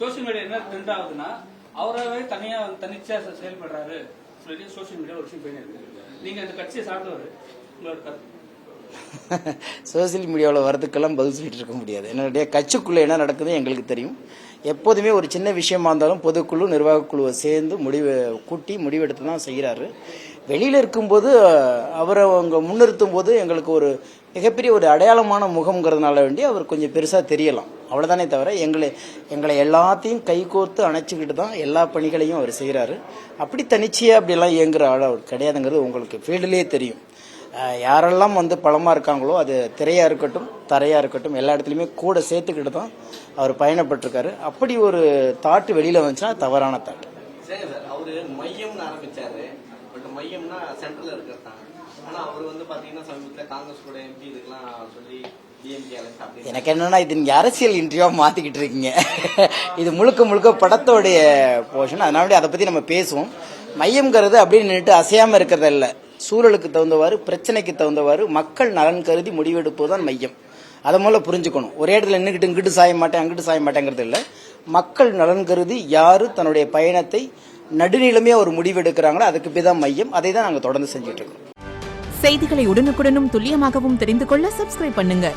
Social media என்ன trend ஆகுதுன்னா அவராகவே தனிச்சா செயல்படுறாரு சொல்லி சோசியல் மீடியா ஒரு விஷயம் போயின்னு இருக்கு. நீங்க அந்த கட்சியை சார்ந்தவர், உங்களோட கருத்து? சோசியல் மீடியாவில் வரதுக்கெல்லாம் பதில் சொல்லிட்டு இருக்க முடியாது. என்னுடைய கட்சிக்குள்ளே என்ன நடக்குது எங்களுக்கு தெரியும். எப்போதுமே ஒரு சின்ன விஷயமா இருந்தாலும் பொதுக்குழு நிர்வாகக்குழுவை சேர்ந்து முடிவெடுத்து தான் செய்கிறாரு. வெளியில் இருக்கும்போது அவரை அவங்க முன்னிறுத்தும் போது எங்களுக்கு ஒரு மிகப்பெரிய ஒரு அடையாளமான முகம்ங்கிறதுனால வேண்டி அவர் கொஞ்சம் பெருசாக தெரியலாம், அவ்வளோதானே தவிர எங்களை எல்லாத்தையும் கைகோர்த்து அணைச்சிக்கிட்டு தான் எல்லா பணிகளையும் அவர் செய்கிறாரு. அப்படி தனிச்சையாக அப்படியெல்லாம் இயங்குற ஆள் அவர் கிடையாதுங்கிறது உங்களுக்கு ஃபீல்டுலேயே தெரியும். யாரெல்லாம் பலமாக இருக்காங்களோ அது திரையாக இருக்கட்டும் தரையாக இருக்கட்டும் எல்லா இடத்துலையுமே கூட சேர்த்துக்கிட்டு தான் அவர் பயணப்பட்டிருக்காரு. அப்படி ஒரு தாட்டு வெளியில் வந்துச்சுன்னா தவறான தாட்டு. சரி சார், அவரு மையம்னு ஆரம்பிச்சாரு. பட் மையம்னா சென்ட்ரல் இருக்கிறதாங்க. ஆனால் அவர் பார்த்தீங்கன்னா சமீபத்தில் காங்கிரஸ் கூட எம்பி இதுக்கெல்லாம் சொல்லி எனக்கு என்னன்னா இது நீங்க அரசியல் இன்டர்வியூவா மாத்திக்கிட்டு இருக்கீங்க. இது முழுக்க படத்தோடைய போர்ஷன், அதனால அதை பத்தி நம்ம பேசுவோம். மையம்ங்கிறது அப்படின்னு நின்றுட்டு அசையாம இருக்கிறத இல்ல, சூழலுக்கு தகுந்தவாறு பிரச்சனைக்கு தகுந்தவாறு மக்கள் நலன் கருதி முடிவெடுப்பதுதான் மையம். அதை முதல்ல புரிஞ்சுக்கணும். ஒரே இடத்துல நின்றுக்கிட்டு இங்கிட்டு சாய மாட்டேன் அங்கிட்டு சாய மாட்டேங்கிறது இல்லை. மக்கள் நலன் கருதி யாரு தன்னுடைய பயணத்தை நடுநிலைமையா ஒரு முடிவெடுக்கிறாங்களோ அதுக்கு பேதான் மையம். அதை தான் நாங்கள் தொடர்ந்து செஞ்சுட்டு இருக்கோம். செய்திகளை உடனுக்குடனும் துல்லியமாகவும் தெரிந்து கொள்ள சப்ஸ்கிரைப் பண்ணுங்க.